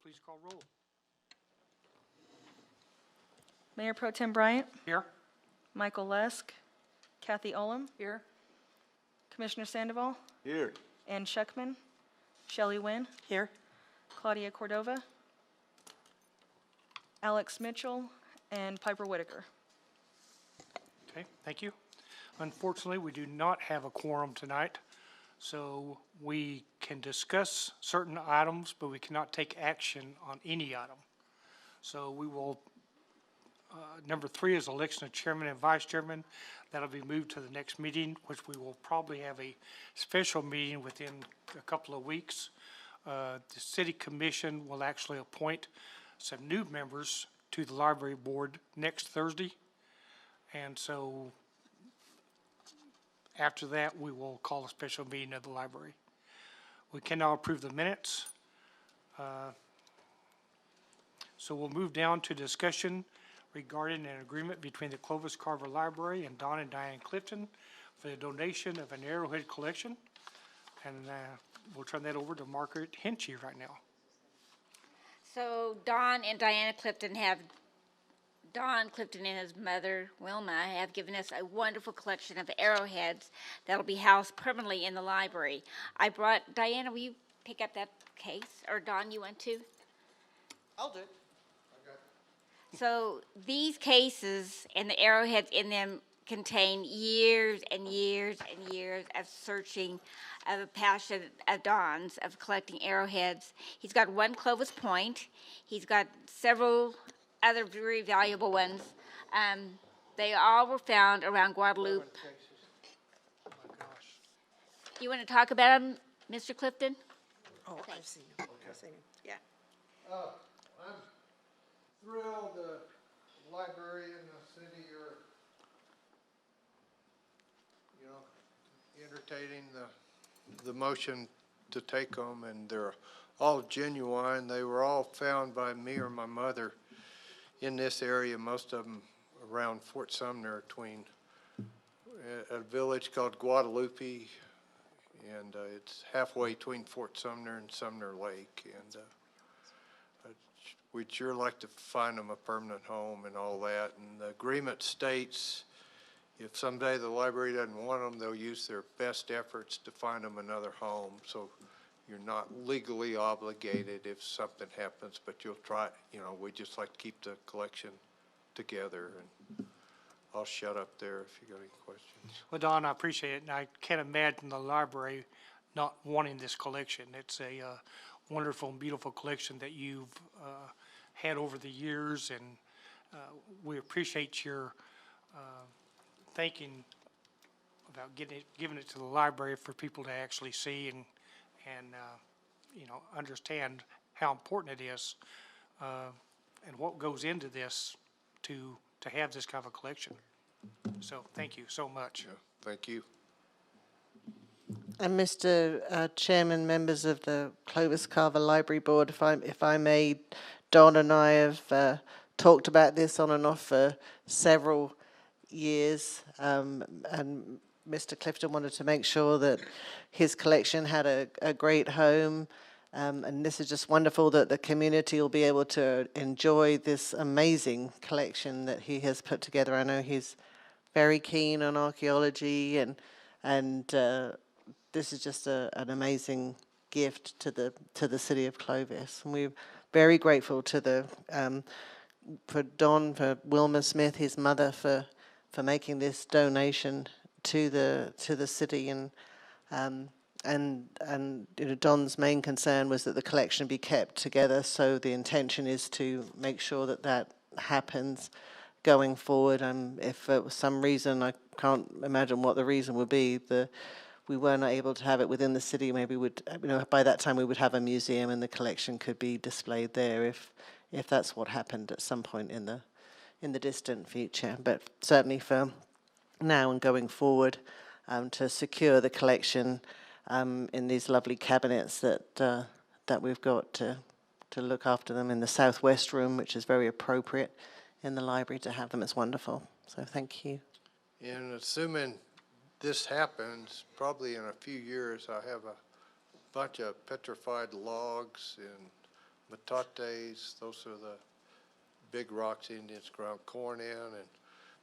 please call roll. Mayor Pro Tem Bryant, Here. Michael Lesk, Kathy Ullum, Here. Commissioner Sandoval, Here. Ann Schuckman, Shelley Wynn, Here. Claudia Cordova, Alex Mitchell, and Piper Whitaker. Okay, thank you. Unfortunately, we do not have a quorum tonight, so we can discuss certain items, but we cannot take action on any item. So we will, number 3 is election of chairman and vice chairman. That'll be moved to the next meeting, which we will probably have a special meeting within a couple of weeks. The city commission will actually appoint some new members to the library board next Thursday. And so after that, we will call a special meeting of the library. We can now approve the minutes. So we'll move down to discussion regarding an agreement between the Clovis-Carver Library and Don and Diane Clifton for the donation of an Arrowhead collection. And we'll turn that over to Margaret Henchy right now. So Don and Diana Clifton Don Clifton and his mother, Wilma, have given us a wonderful collection of arrowheads that'll be housed permanently in the library. Diana, will you pick up that case? Or Don, you want to? I'll do it. So these cases and the arrowheads in them contain years and years and years of searching, of a passion of Don's, of collecting arrowheads. He's got one Clovis Point. He's got several other very valuable ones. They all were found around Guadalupe. Oh my gosh. You want to talk about them, Mr. Clifton? Oh, I've seen him. I've seen him. Yeah. I'm thrilled the library and the city are, entertaining the motion to take them, and they're all genuine. They were all found by me or my mother in this area, most of them around Fort Sumner, between a village called Guadalupe, and it's halfway between Fort Sumner and Sumner Lake, and we'd sure like to find them a permanent home and all that. And the agreement states if someday the library doesn't want them, they'll use their best efforts to find them another home. So you're not legally obligated if something happens, but you'll try, we just like to keep the collection together. And I'll shut up there if you got any questions. Well, Don, I appreciate it, and I can't imagine the library not wanting this collection. It's a wonderful and beautiful collection that you've had over the years, and we appreciate your thinking about giving it to the library for people to actually see and understand how important it is and what goes into this to have this kind of a collection. So thank you so much. Yeah, thank you. And Mr. Chairman, members of the Clovis-Carver Library Board, if I may, Don and I have talked about this on and off for several years, and Mr. Clifton wanted to make sure that his collection had a great home, and this is just wonderful that the community will be able to enjoy this amazing collection that he has put together. I know he's very keen on archaeology, and this is just an amazing gift to the city of Clovis, and we're very grateful to for Don, for Wilma Smith, his mother, for making this donation to the city, and Don's main concern was that the collection be kept together. So the intention is to make sure that happens going forward. If for some reason, I can't imagine what the reason would be, we were not able to have it within the city, maybe by that time we would have a museum and the collection could be displayed there if that's what happened at some point in the distant future. But certainly for now and going forward, to secure the collection in these lovely cabinets that we've got to look after them in the southwest room, which is very appropriate in the library to have them. It's wonderful. So thank you. And assuming this happens, probably in a few years, I have a bunch of petrified logs and metates, those are the big rocks Indians ground corn in, and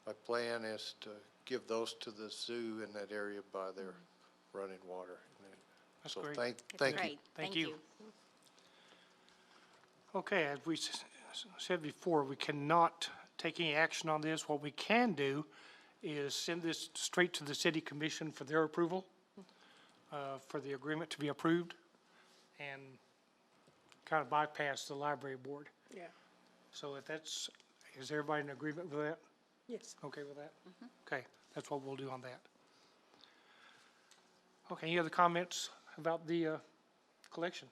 my plan is to give those to the zoo in that area by their running water. That's So great. thank you. Great, Thank thank you. you. Okay, as we said before, we cannot take any action on this. What we can do is send this straight to the city commission for their approval, for the agreement to be approved, and kind of bypass the library board. Yeah, So if that's, is everybody in agreement with that? yes. Okay with that? Okay, that's what we'll do on that. Okay, any other comments about the collection?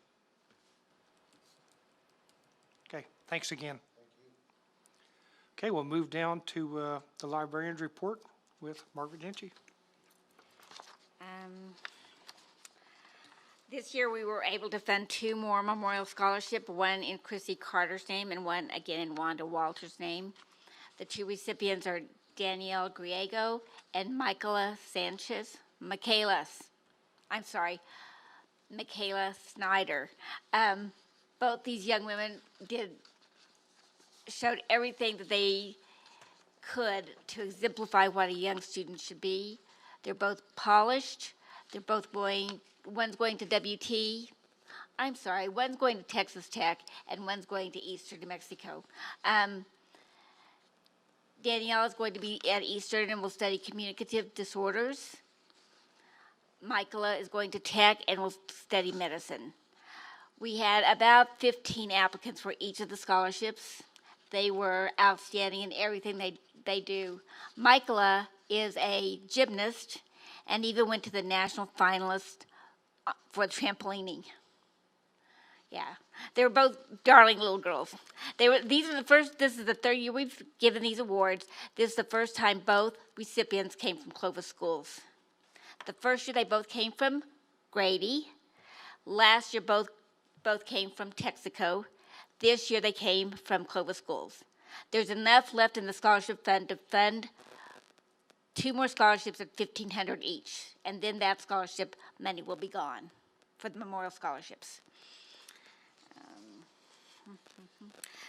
Okay, thanks again. Okay, we'll move down to the librarian's report with Margaret Genchi. This year, we were able to fund 2 more memorial scholarship, one in Chrissy Carter's name and one again in Wanda Walter's name. The 2 recipients are Danielle Griego and Michaela Snyder. Both these young women showed everything that they could to exemplify what a young student should be. They're both polished. They're both one's going to one's going to Texas Tech and one's going to Eastern New Mexico. Danielle is going to be at Eastern and will study communicative disorders. Michaela is going to Tech and will study medicine. We had about 15 applicants for each of the scholarships. They were outstanding in everything they do. Michaela is a gymnast and even went to the national finalist for trampolining. Yeah, they were both darling little girls. This is the 3rd year we've given these awards. This is the first time both recipients came from Clovis schools. The first year they both came from Grady. Last year both came from Texaco. This year they came from Clovis schools. There's enough left in the scholarship fund to fund 2 more scholarships at $1,500 each, and then that scholarship money will be gone for the memorial scholarships.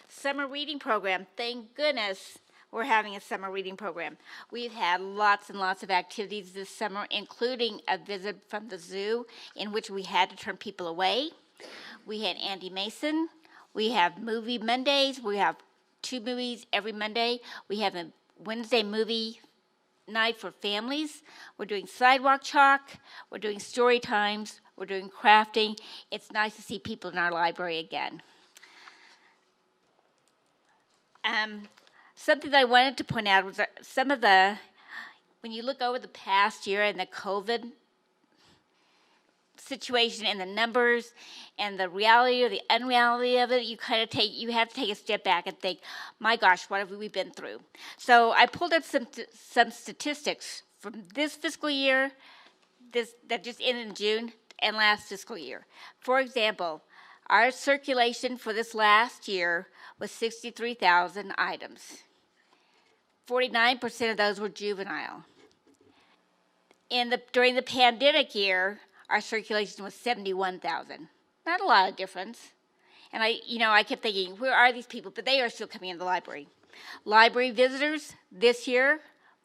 Summer reading program. Thank goodness we're having a summer reading program. We've had lots and lots of activities this summer, including a visit from the zoo in which we had to turn people away. We had Andy Mason. We have movie Mondays. We have 2 movies every Monday. We have a Wednesday movie night for families. We're doing sidewalk chalk. We're doing story times. We're doing crafting. It's nice to see people in our library again. Something that I wanted to point out was that when you look over the past year and the COVID situation and the numbers and the reality or the unreality of it, you have to take a step back and think, my gosh, what have we been through? So I pulled up some statistics from this fiscal year, that just ended in June, and last fiscal year. For example, our circulation for this last year was 63,000 items. 49% of those were juvenile. During the pandemic year, our circulation was 71,000. Not a lot of difference. And I kept thinking, where are these people? But they are still coming into the library. Library visitors this year,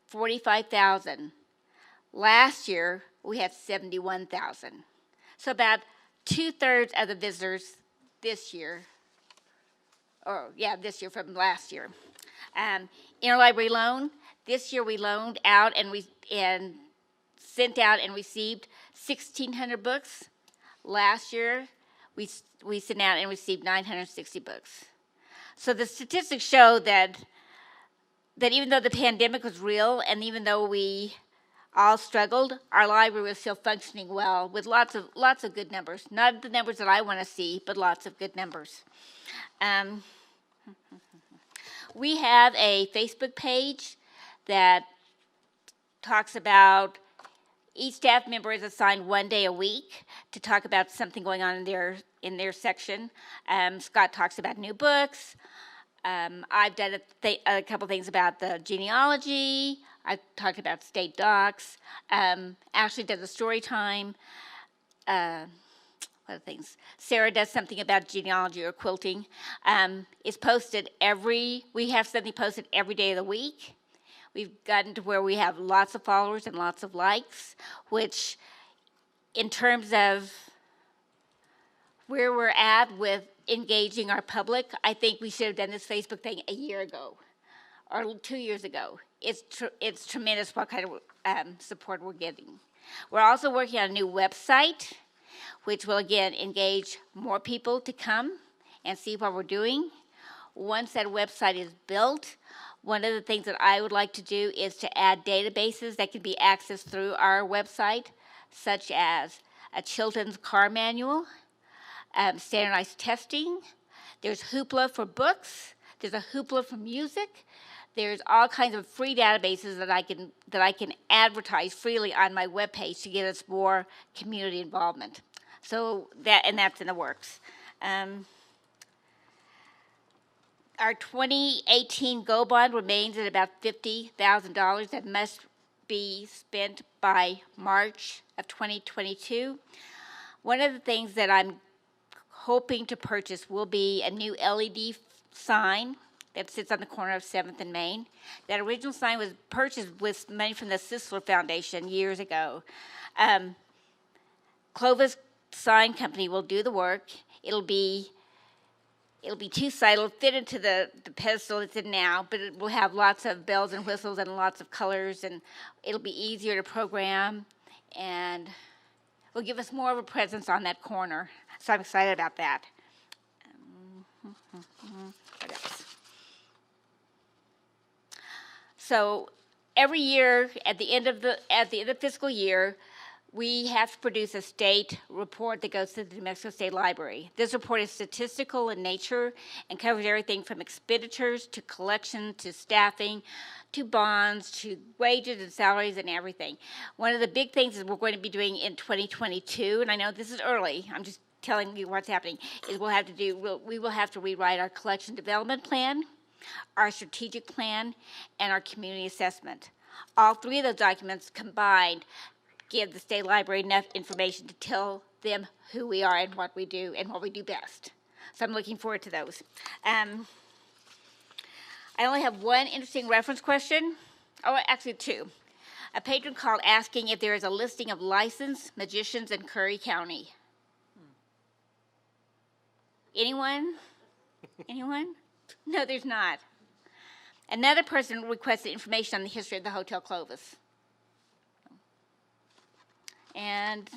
45,000. Last year, we had 71,000. So about 2/3 of the visitors this year from last year. Interlibrary loan, this year we loaned out and sent out and received 1,600 books. Last year, we sent out and received 960 books. So the statistics show that even though the pandemic was real and even though we all struggled, our library was still functioning well with lots of good numbers. Not the numbers that I want to see, but lots of good numbers. We have a Facebook page that talks about each staff member is assigned 1 day a week to talk about something going on in their section. Scott talks about new books. I've done a couple things about the genealogy. I've talked about state docs. Ashley does a story time. what are things? Sarah does something about genealogy or quilting. It's posted we have something posted every day of the week. We've gotten to where we have lots of followers and lots of likes, which in terms of where we're at with engaging our public, I think we should have done this Facebook thing a year ago or 2 years ago. It's tremendous what kind of support we're getting. We're also working on a new website, which will again engage more people to come and see what we're doing. Once that website is built, one of the things that I would like to do is to add databases that can be accessed through our website, such as a children's car manual, standardized testing. There's Hoopla for books. There's a Hoopla for music. There's all kinds of free databases that I can advertise freely on my webpage to get us more community involvement. So that's in the works. Our 2018 Go Bond remains at about $50,000 that must be spent by March of 2022. One of the things that I'm hoping to purchase will be a new LED sign that sits on the corner of 7th and Main. That original sign was purchased with money from the Sisler Foundation years ago. Clovis Sign Company will do the work. It'll be two-sided. It'll fit into the pedestal it's in now, but it will have lots of bells and whistles and lots of colors, and it'll be easier to program, and will give us more of a presence on that corner. So I'm excited about that. What else? So every year at the end of the fiscal year, we have to produce a state report that goes to the New Mexico State Library. This report is statistical in nature and covers everything from expenditures to collection to staffing to bonds to wages and salaries and everything. One of the big things that we're going to be doing in 2022, and I know this is early, I'm just telling you what's happening, is we will have to rewrite our collection development plan, our strategic plan, and our community assessment. All three of those documents combined give the state library enough information to tell them who we are and what we do best. So I'm looking forward to those. I only have one interesting reference question. Oh, actually two. A patron called asking if there is a listing of licensed magicians in Curry County. Anyone? Anyone? No, there's not. Another person requested information on the history of the Hotel Clovis. And,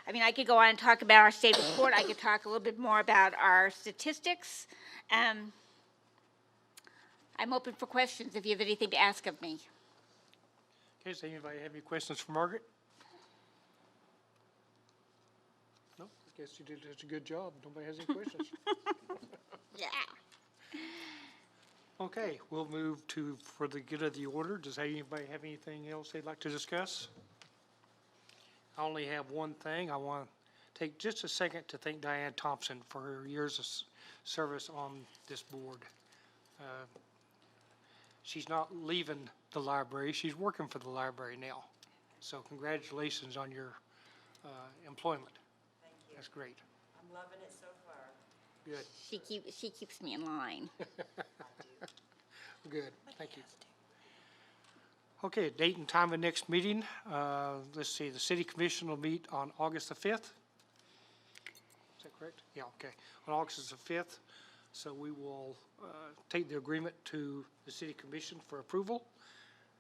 I mean, I could go on and talk about our state report. I could talk a little bit more about our statistics. I'm open for questions if you have anything to ask of me. Okay, does anybody have any questions for Margaret? No, I guess you did such a good job. Nobody has any questions. Yeah. Okay, we'll move for the good of the order. Does anybody have anything else they'd like to discuss? I only have one thing. I want to take just a second to thank Diane Thompson for her years of service on this board. She's not leaving the library. She's working for the library now. So congratulations on your employment. Thank you. That's great. I'm loving it so far. Good. She keeps me in line. Good. Thank you. Okay, date and time of next meeting. Let's see, the city commission will meet on August the 5th. Is that correct? Yeah, okay. On August the 5th. So we will take the agreement to the city commission for approval.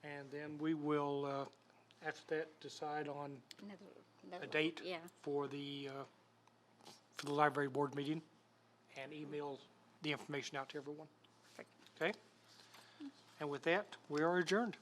And then we will, after that, decide on a date Yeah. for the library board meeting and email the information out to everyone. Okay? And with that, we are adjourned.